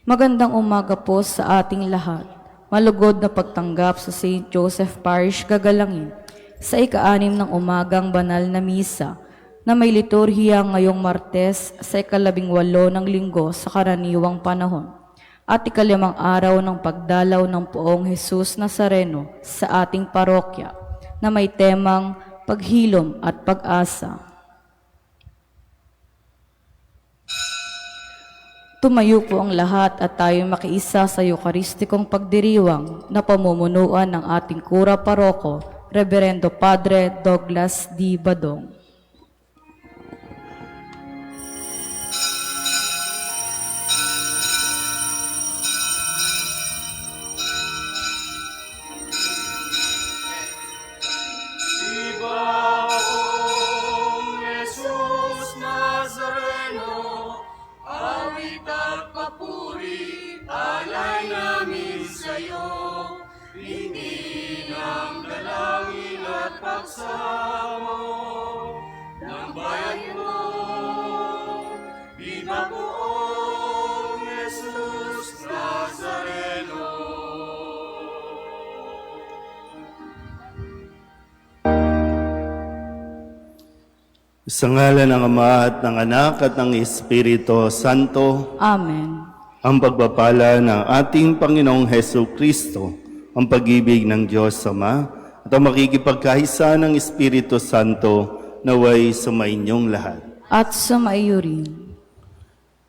Magandang umaga po sa ating lahat. Malugod na pagtanggap sa St. Joseph Parish Gagalangin sa ika-6 ng umagang banal na misa na may liturhiya ngayong Martes sa ika-18 ng linggo sa karaniwang panahon at ika-5 araw ng pagdalaw ng Poong Jesus Nazareno sa ating parokya na may temang paghilom at pag-asa. Tumayo po ang lahat at tayo makiisa sa Eucharistikong pagdiriwang na pamumunuan ng ating Kura Paroko, Reverendo Padre Douglas D. Badong. Sa ngalan ng Ama at ng Anak at ng Espiritu Santo. Amen. Ang pagpapala ng ating Panginoong Hesus Kristo, ang pag-ibig ng Diyos Ama, at ang makikipagkaisa ng Espiritu Santo naway sumainyong lahat. At sumaiyo rin.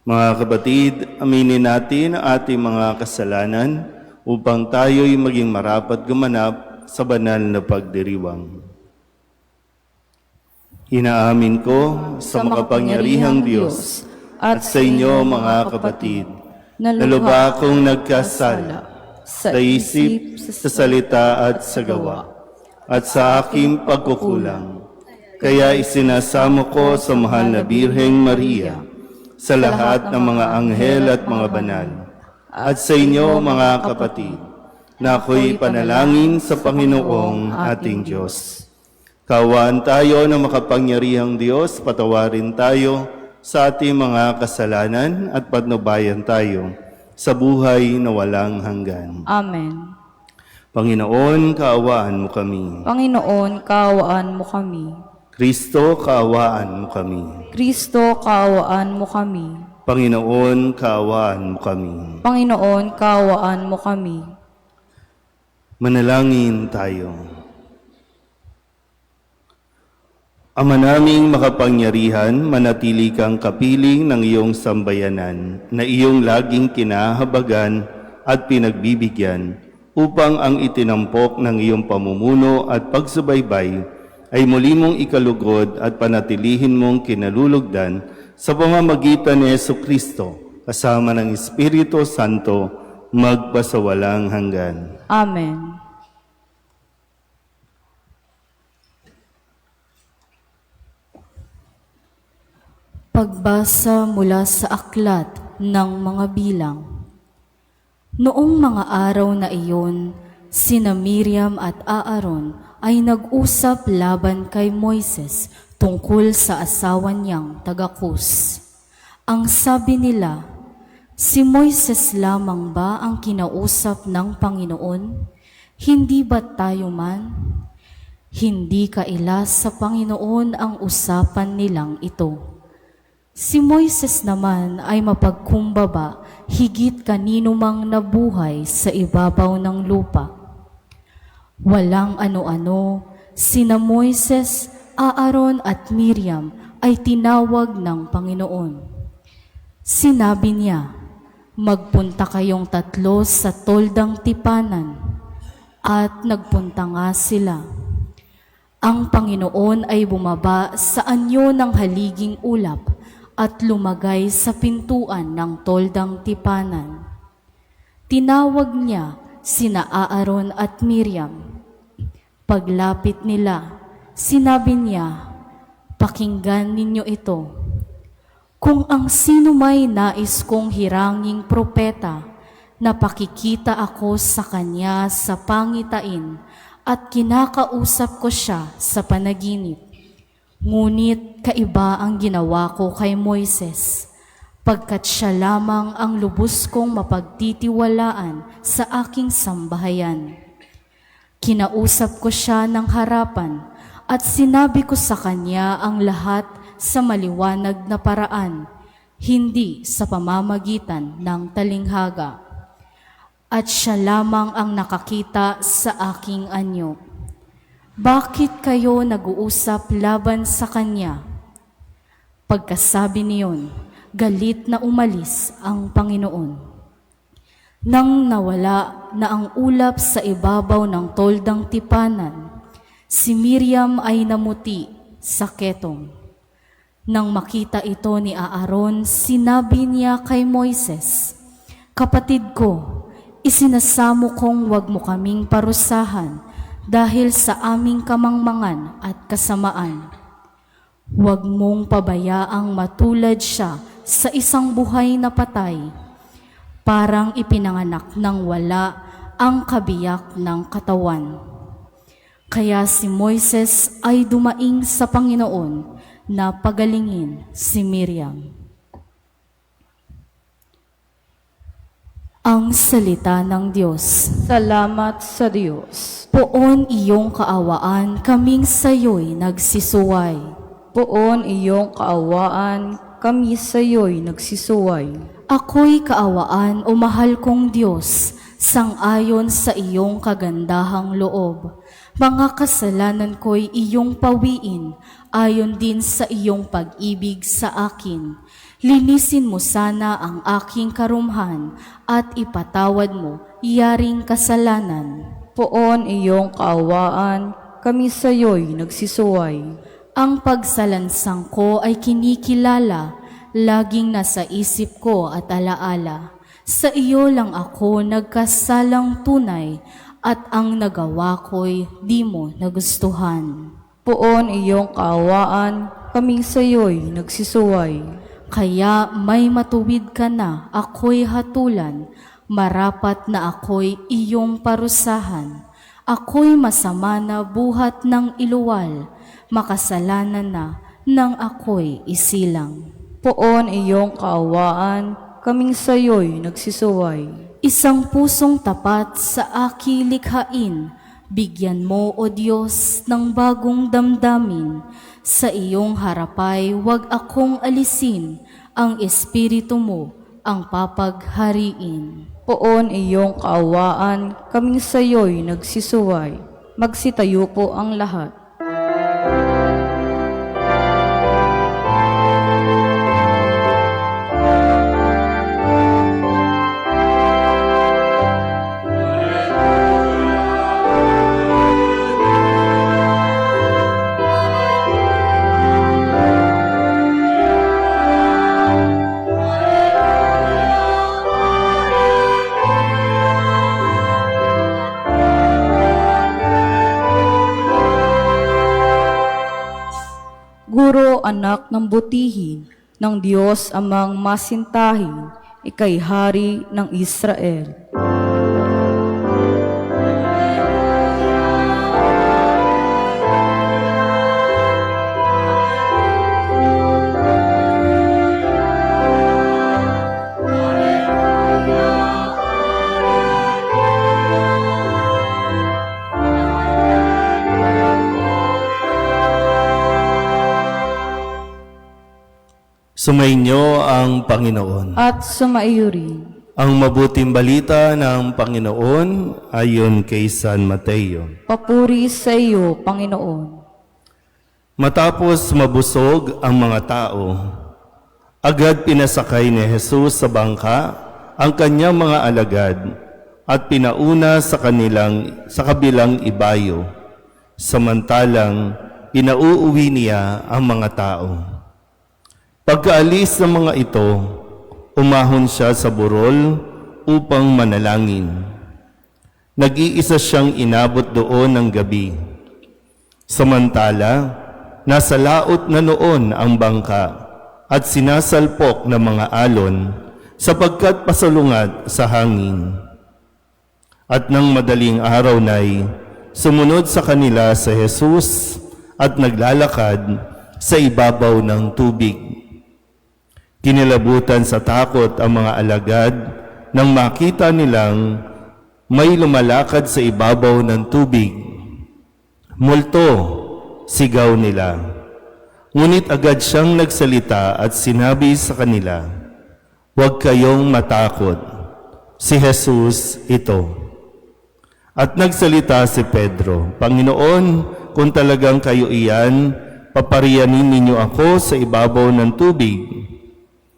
Mga kapatid, aminin natin ang ating mga kasalanan upang tayo'y maging marapat gumanap sa banal na pagdiriwang. Inaamin ko sa makapangyarihang Diyos at sa inyo mga kapatid, na lubha akong nagkasala sa isip, sa salita at sa gawa, at sa aking pagkukulang. Kaya isinasamo ko sa mahal na Birheng Maria, sa lahat ng mga anghel at mga banal, at sa inyo mga kapatid, na ako'y panalangin sa Panginoong ating Diyos. Kaawaan tayo ng makapangyarihang Diyos, patawarin tayo sa ating mga kasalanan at patnubayan tayo sa buhay na walang hanggan. Amen. Panginoon, kaawaan mo kami. Panginoon, kaawaan mo kami. Kristo, kaawaan mo kami. Kristo, kaawaan mo kami. Panginoon, kaawaan mo kami. Panginoon, kaawaan mo kami. Manalangin tayo. Ama naming makapangyarihan, manatili kang kapiling ng iyong sambayanan na iyong laging kinahabagan at pinagbibigyan upang ang itinampok ng iyong pamumuno at pagsubaybay ay muli mong ikalugod at panatilihin mong kinalulugdan sa pamamagitan ni Jesucristo kasama ng Espiritu Santo magpasawalang hanggan. Amen. Pagbasa mula sa aklat ng mga bilang. Noong mga araw na iyon, sina Miriam at Aaron ay nag-usap laban kay Moises tungkol sa asawa niyang taga-Kus. Ang sabi nila, si Moises lamang ba ang kinausap ng Panginoon? Hindi ba tayo man? Hindi kaila sa Panginoon ang usapan nilang ito. Si Moises naman ay mapagkumbaba higit kanino mang nabuhay sa ibabaw ng lupa. Walang ano-ano, sina Moises, Aaron at Miriam ay tinawag ng Panginoon. Sinabi niya, magpunta kayong tatlo sa toldang tipanan, at nagpunta nga sila. Ang Panginoon ay bumaba sa anyo ng haliging ulap at lumagay sa pintuan ng toldang tipanan. Tinawag niya sina Aaron at Miriam. Paglapit nila, sinabi niya, pakinggan ninyo ito. Kung ang sino may nais kong hiranging propeta, napakikita ako sa kanya sa pangitain at kinakausap ko siya sa panaginip. Ngunit kaiba ang ginawa ko kay Moises. pagkat siya lamang ang lubos kong mapagtitiwalaan sa aking sambahayan. Kinausap ko siya ng harapan at sinabi ko sa kanya ang lahat sa maliwanag na paraan, hindi sa pamamagitan ng talinghaga. At siya lamang ang nakakita sa aking anyo. Bakit kayo nag-uusap laban sa kanya? Pagkasabi niyon, galit na umalis ang Panginoon. Nang nawala na ang ulap sa ibabaw ng toldang tipanan, si Miriam ay namuti sa ketong. Nang makita ito ni Aaron, sinabi niya kay Moises, "Kapatid ko, isinasamo kong wag mo kaming parusahan dahil sa aming kamangmangan at kasamaan. Huwag mong pabayaang matulad siya sa isang buhay na patay, parang ipinanganak ng wala ang kabiyak ng katawan." Kaya si Moises ay dumaing sa Panginoon na pagalingin si Miriam. Ang salita ng Diyos. Salamat sa Diyos. Poon iyong kaawaan, kaming sayo'y nagsisuway. Poon iyong kaawaan, kami sa'yo'y nagsisuway. Ako'y kaawaan o mahal kong Diyos, sang-ayon sa iyong kagandahang loob. Mga kasalanan ko'y iyong pawiin, ayon din sa iyong pag-ibig sa akin. Linisin mo sana ang aking karumhan at ipatawad mo yaring kasalanan. Poon iyong kaawaan, kami sa'yo'y nagsisuway. Ang pagsalansang ko ay kinikilala, laging nasa isip ko at alaala. Sa iyo lang ako nagkasalang tunay, at ang nagawa ko'y di mo nagustuhan. Poon iyong kaawaan, kami sa'yo'y nagsisuway. Kaya may matuwid ka na, ako'y hatulan, marapat na ako'y iyong parusahan. Ako'y masama na buhat ng iluwal, makasalanan na nang ako'y isilang. Poon iyong kaawaan, kaming sa'yo'y nagsisuway. Isang pusong tapat sa aki likhain, bigyan mo, O Diyos, ng bagong damdamin. Sa iyong harapay, wag akong alisin, ang Espiritu mo ang papaghariin. Poon iyong kaawaan, kaming sa'yo'y nagsisuway. Magsitayo po ang lahat. Guro, anak ng butihin, ng Diyos amang masintahin, ikay hari ng Israel. Sumainyo ang Panginoon. At sumaiyo rin. Ang mabuting balita ng Panginoon ayon kay San Mateo. Papuri sa iyo, Panginoon. Matapos mabusog ang mga tao, agad pinasakay ni Jesus sa bangka ang kanyang mga alagad at pinauna sa kabilang ibayo, samantalang pinauuwi niya ang mga tao. Pagkaalis ng mga ito, umahon siya sa burol upang manalangin. Nag-iisa siyang inabot doon ng gabi. Samantala, nasa laot na noon ang bangka at sinasalpok ng mga alon sapagkat pasalungat sa hangin. At nang madaling araw na'y sumunod sa kanila sa Jesus at naglalakad sa ibabaw ng tubig. Kinilabutan sa takot ang mga alagad nang makita nilang may lumalakad sa ibabaw ng tubig. Multo, sigaw nila. Ngunit agad siyang nagsalita at sinabi sa kanila, "Huwag kayong matakot. Si Jesus ito." At nagsalita si Pedro, "Panginoon, kung talagang kayo iyan, paparianin ninyo ako sa ibabaw ng tubig."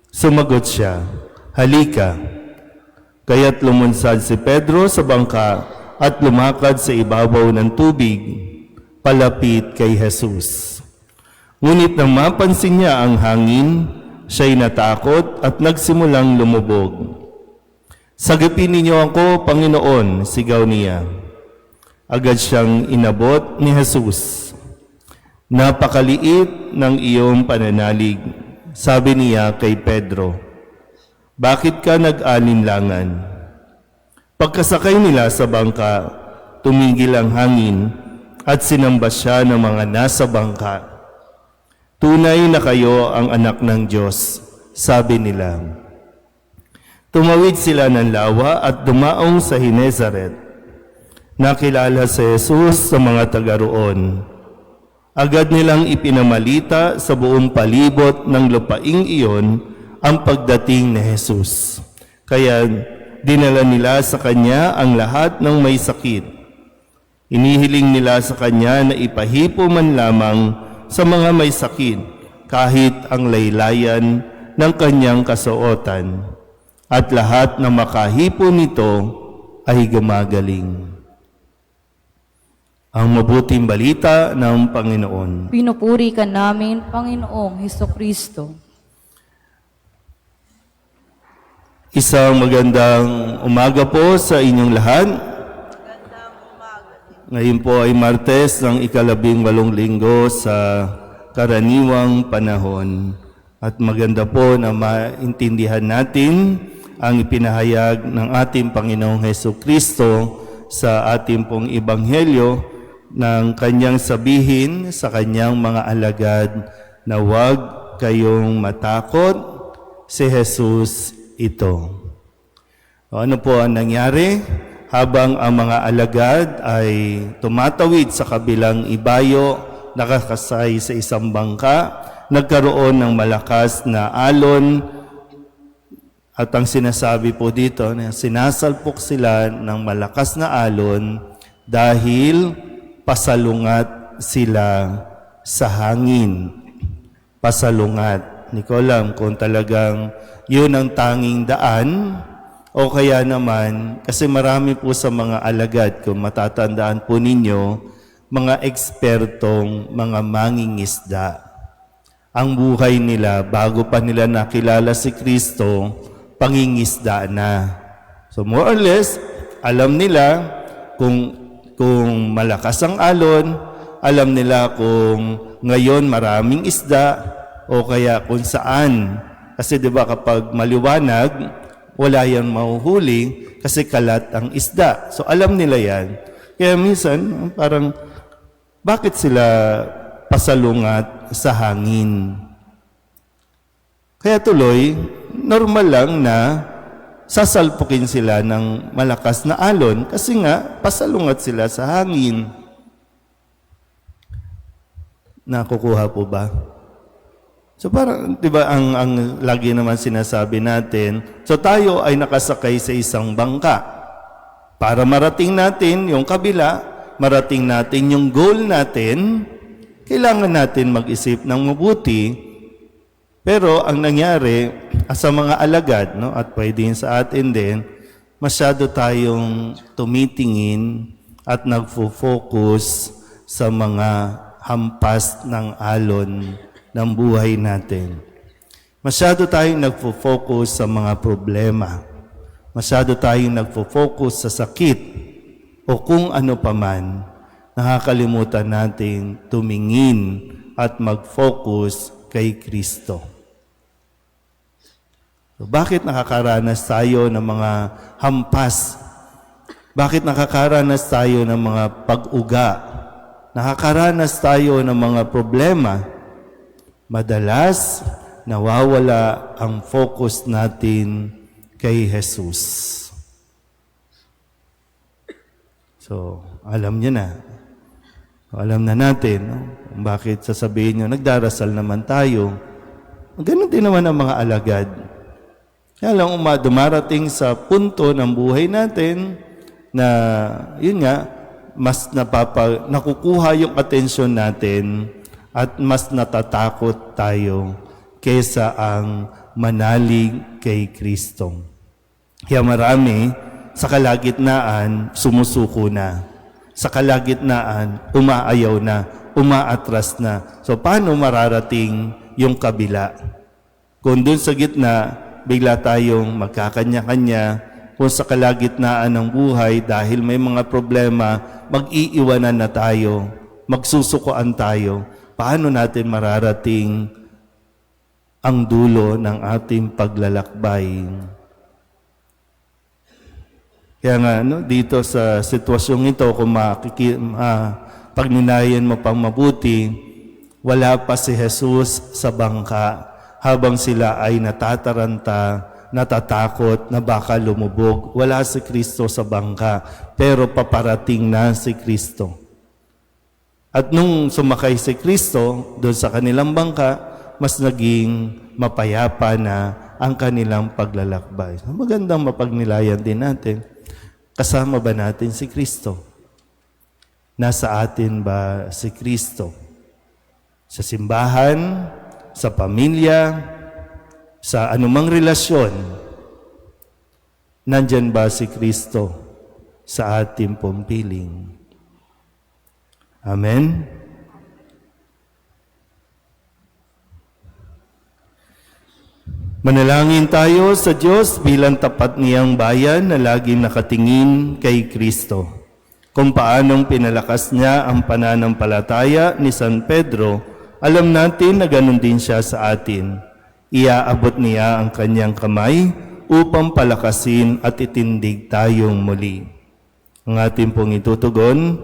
Sumagot siya, "Halika." Kaya't lumunsad si Pedro sa bangka at lumakad sa ibabaw ng tubig, palapit kay Jesus. Ngunit nang mapansin niya ang hangin, siya'y natakot at nagsimulang lumubog. "Sagipin ninyo ako, Panginoon," sigaw niya. Agad siyang inabot ni Jesus. "Napakaliit ng iyong pananalig," sabi niya kay Pedro. "Bakit ka nag-alinlangan?" Pagkasakay nila sa bangka, tumigil ang hangin at sinamba siya ng mga nasa bangka. "Tunay na kayo ang anak ng Diyos," sabi nila. Tumawid sila ng lawa at dumaong sa Genesaret. Nakilala si Jesus sa mga taga roon. Agad nilang ipinamalita sa buong palibot ng lupaing iyon ang pagdating ni Jesus. Kaya dinala nila sa kanya ang lahat ng may sakit. Inihiling nila sa kanya na ipahipo man lamang sa mga may sakit kahit ang laylayan ng kanyang kasuotan. At lahat na makahipo nito ay gumagaling. Ang mabuting balita ng Panginoon. Pinupuri ka namin, Panginoong Hesukristo. Isang magandang umaga po sa inyong lahat. Ngayon po ay Martes ng 18 linggo sa karaniwang panahon. At maganda po na maintindihan natin ang ipinahayag ng ating Panginoong Hesukristo sa ating pong Ebanghelyo ng kanyang sabihin sa kanyang mga alagad na huwag kayong matakot, si Jesus ito. Ano po ang nangyari? Habang ang mga alagad ay tumatawid sa kabilang ibayo, nakakasay sa isang bangka, nagkaroon ng malakas na alon. At ang sinasabi po dito, sinasalpok sila ng malakas na alon dahil pasalungat sila sa hangin. Pasalungat. Hindi ko alam kung talagang yun ang tanging daan o kaya naman, kasi marami po sa mga alagad, kung matatandaan po ninyo, mga ekspertong mga mangingisda. Ang buhay nila, bago pa nila nakilala si Kristo, pangingisda na. So more or less, alam nila kung malakas ang alon, alam nila kung ngayon maraming isda o kaya kung saan. Kasi 'di ba kapag maliwanag, wala yan mahuhuli kasi kalat ang isda. So alam nila yan. Kaya minsan parang bakit sila pasalungat sa hangin? Kaya tuloy, normal lang na sasalpukin sila ng malakas na alon kasi nga pasalungat sila sa hangin. Nakukuha po ba? So parang, di ba, ang lagi naman sinasabi natin, so tayo ay nakasakay sa isang bangka. Para marating natin yung kabila, marating natin yung goal natin, kailangan natin mag-isip ng mabuti. Pero ang nangyari sa mga alagad, no, at pwede sa atin din, masyado tayong tumitingin at nagfo-focus sa mga hampas ng alon ng buhay natin. Masyado tayong nagfo-focus sa mga problema. Masyado tayong nagfo-focus sa sakit o kung ano paman. Nakakalimutan nating tumingin at mag-focus kay Kristo. So, bakit nakakaranas tayo ng mga hampas? Bakit nakakaranas tayo ng mga pag-uga? Nakakaranas tayo ng mga problema? Madalas, nawawala ang focus natin kay Jesus. So, alam niyo na. Alam na natin, no? Kung bakit sasabihin niyo, nagdarasal naman tayo. Ganun din naman ang mga alagad. Kaya lang dumarating sa punto ng buhay natin na, yun nga, mas nakukuha yung atensyon natin at mas natatakot tayo kaysa ang manalig kay Kristo. Kaya marami sa kalagitnaan sumusuko na. Sa kalagitnaan umaayaw na, umaatras na. So paano mararating yung kabila? Kung dun sa gitna, bigla tayong magkakanya-kanya. Kung sa kalagitnaan ng buhay, dahil may mga problema, mag-iiwanan na tayo, magsusukuan tayo. Paano natin mararating ang dulo ng ating paglalakbay? Kaya nga, dito sa sitwasyong ito, kung pagninayan mo pang mabuti, wala pa si Jesus sa bangka habang sila ay natataranta, natatakot na baka lumubog. Wala si Kristo sa bangka, pero paparating na si Kristo. At nung sumakay si Kristo doon sa kanilang bangka, mas naging mapayapa na ang kanilang paglalakbay. Magandang mapagnilayan din natin. Kasama ba natin si Kristo? Nasa atin ba si Kristo? Sa simbahan, sa pamilya, sa anumang relasyon, nandyan ba si Kristo sa ating pumpiling? Amen? Manalangin tayo sa Diyos bilang tapat niyang bayan na laging nakatingin kay Kristo. Kung paanong pinalakas niya ang pananampalataya ni San Pedro, alam natin na ganun din siya sa atin. Iaabot niya ang kanyang kamay upang palakasin at itindig tayong muli. Ang ating pong itutugon,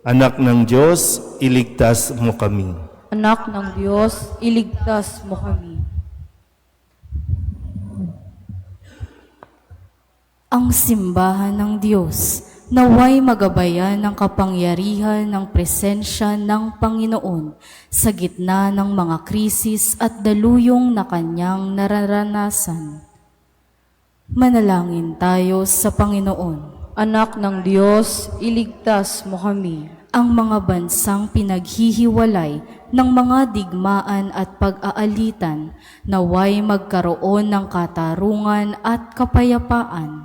Anak ng Diyos, iligtas mo kami. Anak ng Diyos, iligtas mo kami. Ang simbahan ng Diyos, naway magabayan ng kapangyarihan ng presensya ng Panginoon sa gitna ng mga krisis at daluyong na kanyang nararanasan. Manalangin tayo sa Panginoon. Anak ng Diyos, iligtas mo kami. Ang mga bansang pinaghihiwalay ng mga digmaan at pag-aalitan, naway magkaroon ng katarungan at kapayapaan.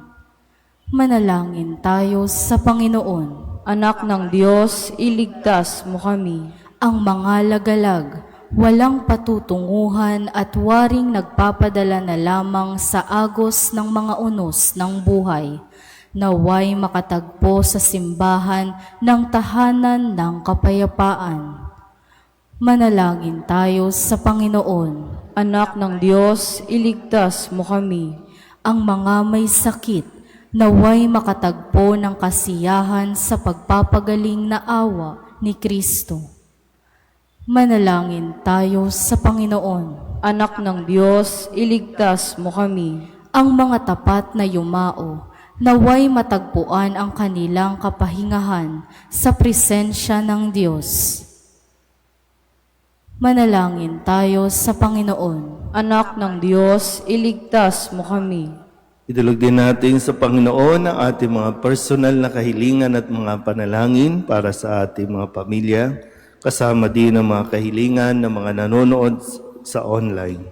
Manalangin tayo sa Panginoon. Anak ng Diyos, iligtas mo kami. Ang mga lagalag, walang patutunguhan at waring nagpapadala na lamang sa agos ng mga unos ng buhay, naway makatagpo sa simbahan ng tahanan ng kapayapaan. Manalangin tayo sa Panginoon. Anak ng Diyos, iligtas mo kami. Ang mga may sakit, naway makatagpo ng kasiyahan sa pagpapagaling na awa ni Kristo. Manalangin tayo sa Panginoon. Anak ng Diyos, iligtas mo kami. Ang mga tapat na yumao, naway matagpuan ang kanilang kapahingahan sa presensya ng Diyos. Manalangin tayo sa Panginoon. Anak ng Diyos, iligtas mo kami. Idulog din natin sa Panginoon ang ating mga personal na kahilingan at mga panalangin para sa ating mga pamilya, kasama din ang mga kahilingan ng mga nanonood sa online.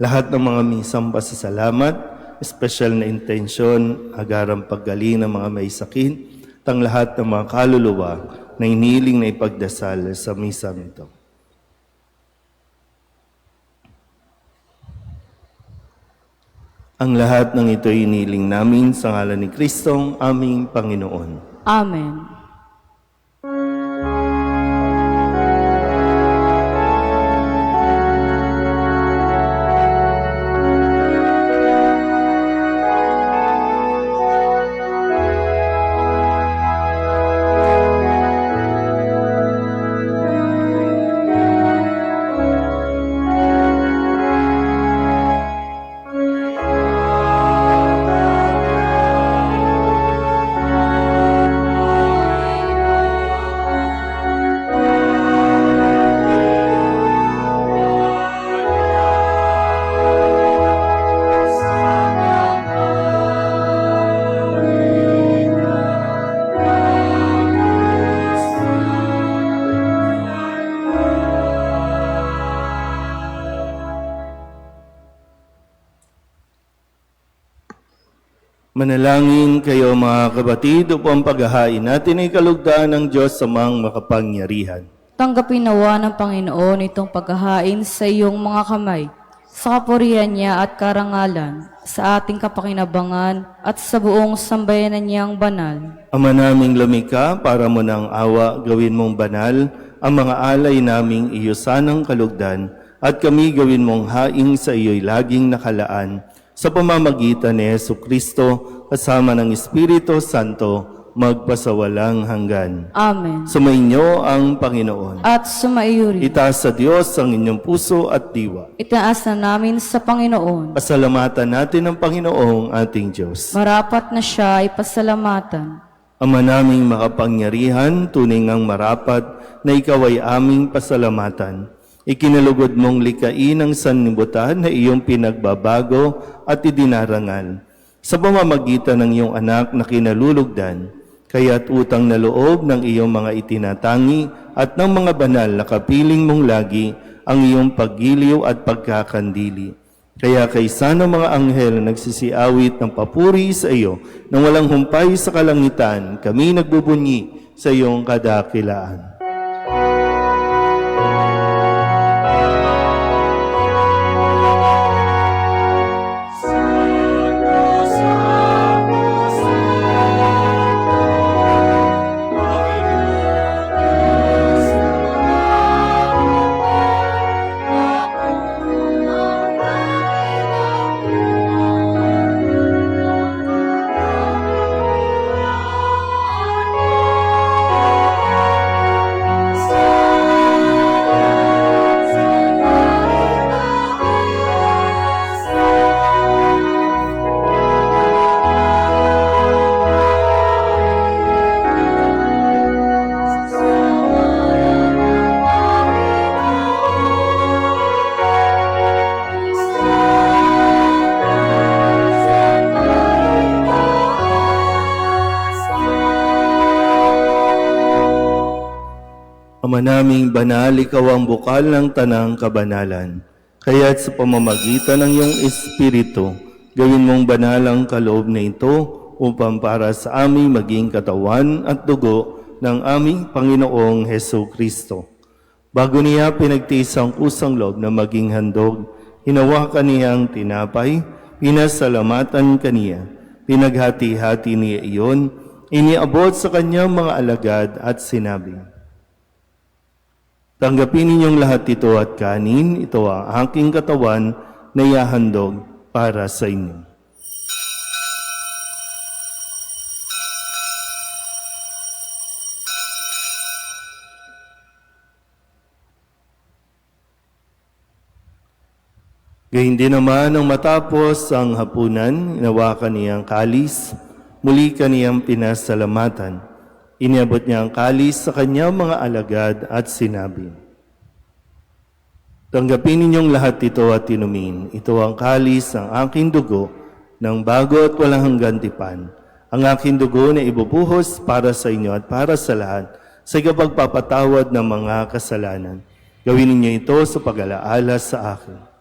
Lahat ng mga misang pasasalamat, espesyal na intensyon, agarang paggaling ng mga may sakit, at ang lahat ng mga kaluluwa na iniling na ipagdasal sa misang ito. Ang lahat ng ito ay iniling namin sa ngalan ni Kristong aming Panginoon. Amen. Manalangin kayo mga kapatid upang paghahain natin ay kalugdaan ng Diyos sa mga makapangyarihan. Tanggapin nawa ng Panginoon itong paghahain sa iyong mga kamay, sa kapurihan niya at karangalan, sa ating kapakinabangan at sa buong sambayanan niyang banal. Ama naming lumikha, para mo ng awa, gawin mong banal ang mga alay naming iyo sanang kalugdan, at kami gawin mong haing sa iyo'y laging nakalaan, sa pamamagitan ni Jesucristo, kasama ng Espiritu Santo, magpasawalang hanggan. Amen. Sumainyo ang Panginoon. At sumaiyo rin. Itaas sa Diyos ang inyong puso at diwa. Itaas na namin sa Panginoon. Pasalamatan natin ang Panginoong ating Diyos. Marapat na siya ay pasalamatan. Ama naming makapangyarihan, tunay ngang marapat na ikaw ay aming pasalamatan. Ikinalugod mong likain ang sanlibutan na iyong pinagbabago at idinarangal. Sa pamamagitan ng iyong anak na kinalulugdan, kaya't utang na loob ng iyong mga itinatangi at ng mga banal na kapiling mong lagi ang iyong paggiliw at pagkakandili. Kaya kaysa ng mga anghel na nagsisiawit ng papuri sa iyo nang walang humpay sa kalangitan, kami nagbubunyi sa iyong kadakilaan. Ama naming banal, ikaw ang bukal ng tanang kabanalan. Kaya't sa pamamagitan ng iyong Espiritu, gawin mong banal ang kaloob na ito upang para sa aming maging katawan at dugo ng aming Panginoong Hesu Kristo. Bago niya pinagtiis ang kusang loob na maging handog, hinawakan niya ang tinapay, pinasalamatan kaniya, pinaghati-hati niya iyon, iniabot sa kanyang mga alagad at sinabi, "Tanggapin ninyong lahat ito at kanin, ito ang aking katawan na ihahandog para sa inyo." Gayun din naman nang matapos ang hapunan, inawakan niya ang kalis, muli kaniyang pinasalamatan. Iniabot niya ang kalis sa kanyang mga alagad at sinabi, "Tanggapin ninyong lahat ito at inumin. Ito ang kalis ng aking dugo ng bago at walang hanggan tipan. Ang aking dugo na ibubuhos para sa inyo at para sa lahat sa ikapagpapatawad ng mga kasalanan. Gawin ninyo ito sa pag-alaala sa akin."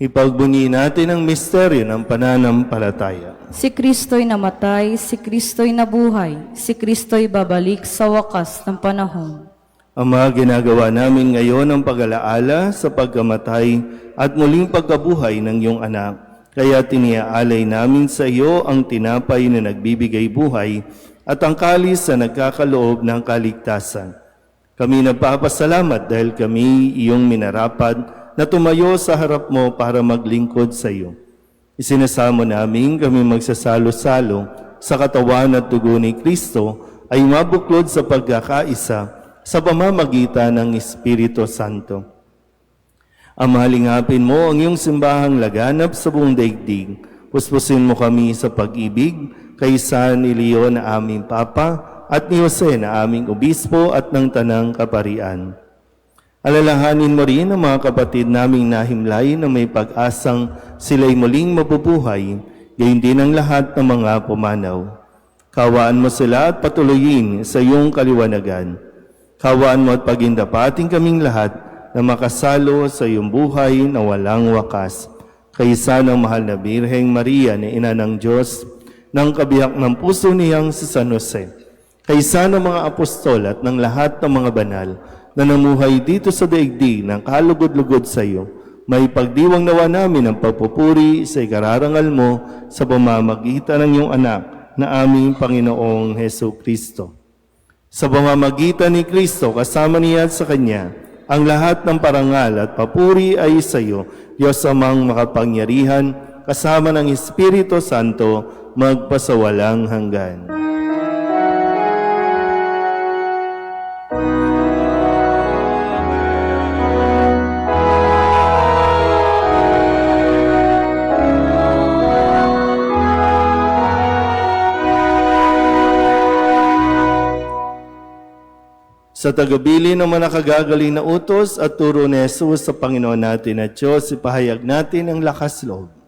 Ipagbunyi natin ang misteryo ng pananampalataya. Si Kristo'y namatay, si Kristo'y nabuhay, si Kristo'y babalik sa wakas ng panahon. Ama, ginagawa namin ngayon ang pag-alaala sa pagkamatay at muling pagkabuhay ng iyong anak. Kaya tiniaalay namin sa iyo ang tinapay na nagbibigay buhay at ang kalis na nagkakaloob ng kaligtasan. Kami nagpapasalamat dahil kami iyong minarapat na tumayo sa harap mo para maglingkod sa iyo. Isinasamo namin kami magsasalo-salo sa katawan at dugo ni Kristo ay mabuklod sa pagkakaisa sa pamamagitan ng Espiritu Santo. Ama, lingapin mo ang iyong simbahang laganap sa buong daigdig. Puspusin mo kami sa pag-ibig kay San Ilio na aming Papa at ni Jose na aming Obispo at ng Tanang Kaparian. Alalahanin mo rin ang mga kapatid naming nahimlay na may pag-asang sila'y muling mabubuhay, gayon din ang lahat ng mga pumanaw. Kawaan mo sila at patuloyin sa iyong kaliwanagan. Kawaan mo at pagindapating kaming lahat na makasalo sa iyong buhay na walang wakas. Kaysa ng mahal na Birheng Maria na Ina ng Diyos, ng kabiyak ng puso niyang si San Jose, kaysa ng mga apostol at ng lahat ng mga banal na namuhay dito sa daigdig ng kalugod-lugod sa iyo, may pagdiwang nawa namin ang pagpupuri sa ikararangal mo sa pamamagitan ng iyong anak na aming Panginoong Heso Kristo. Sa pamamagitan ni Kristo, kasama niya at sa Kanya, ang lahat ng parangal at papuri ay sa iyo, Diyos Amang makapangyarihan, kasama ng Espiritu Santo, magpasawalang hanggan. Sa tagabili ng mga nakagagaling na utos at turo ni Jesus sa Panginoon natin at Diyos, ipahayag natin ang lakas loob.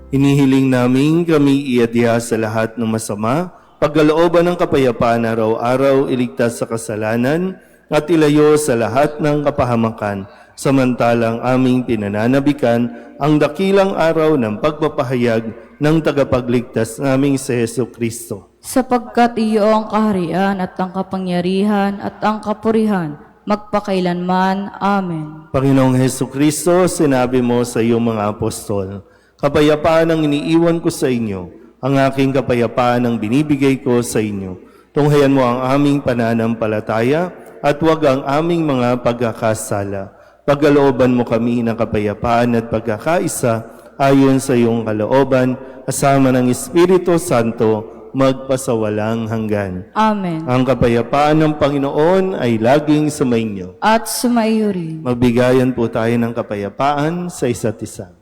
Inihiling namin kami iadya sa lahat ng masama, pagkalooban ng kapayapaan araw-araw, iligtas sa kasalanan, at ilayo sa lahat ng kapahamakan, samantalang aming pinananabikan ang dakilang araw ng pagpapahayag ng tagapagligtas naming si Heso Kristo. Sapagkat iyo ang kaharian at ang kapangyarihan at ang kapurihan, magpakailanman. Amen. Panginoong Heso Kristo, sinabi mo sa iyong mga apostol, kapayapaan ang iniiwan ko sa inyo, ang aking kapayapaan ang binibigay ko sa inyo. Tunghayan mo ang aming pananampalataya at huwag ang aming mga pagkakasala. Pagkalooban mo kami ng kapayapaan at pagkakaisa ayon sa iyong kalooban, kasama ng Espiritu Santo, magpasawalang hanggan. Amen. Ang kapayapaan ng Panginoon ay laging sumainyo. At sumaiyo rin. Magbigayan po tayo ng kapayapaan sa isa't isa.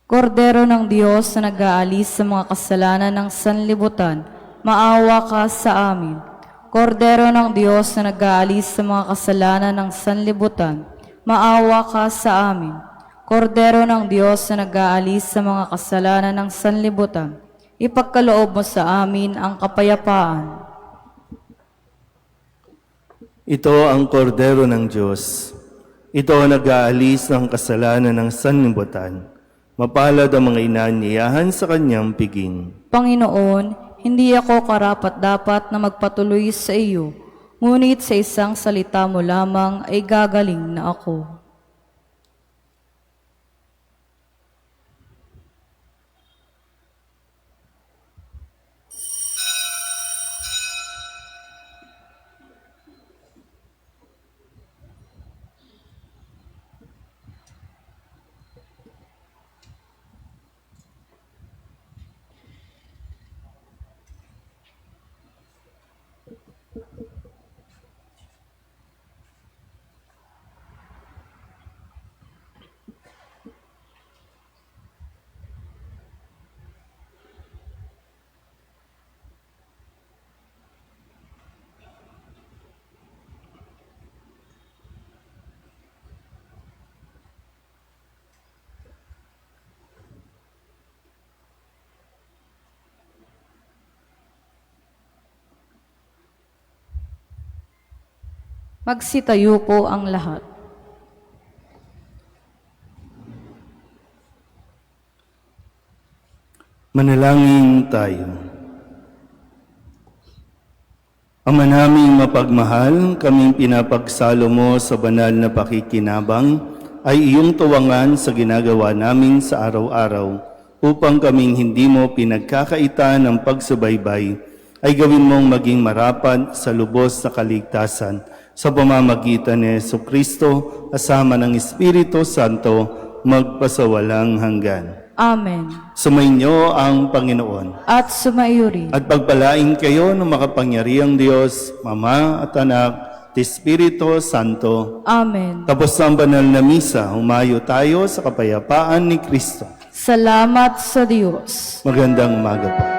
Kordero ng Diyos na nag-aalis sa mga kasalanan ng sanlibutan, maawa ka sa amin. Kordero ng Diyos na nag-aalis sa mga kasalanan ng sanlibutan, maawa ka sa amin. Kordero ng Diyos na nag-aalis sa mga kasalanan ng sanlibutan, ipagkaloob mo sa amin ang kapayapaan. Ito ang kordero ng Diyos. Ito ang nag-aalis ng kasalanan ng sanlibutan. Mapalad ang mga inanyayahan sa kanyang piging. Panginoon, hindi ako karapat-dapat na magpatuloy sa iyo, ngunit sa isang salita mo lamang ay gagaling na ako. Magsitayo po ang lahat. Manalangin tayo. Ama naming mapagmahal, kaming pinapagsalo mo sa banal na pakikinabang ay iyong tuwangan sa ginagawa namin sa araw-araw upang kaming hindi mo pinagkakaitan ng pagsubaybay ay gawin mong maging marapat sa lubos na kaligtasan sa pamamagitan ni Jesucristo kasama ng Espiritu Santo magpasawalang hanggan. Amen. Sumainyo ang Panginoon. At sumaiyo rin. At pagpalain kayo ng makapangyarihang Diyos, Ama at Anak, at Espiritu Santo. Amen. Tapos ang banal na misa, humayo tayo sa kapayapaan ni Kristo. Salamat sa Diyos. Magandang umaga po.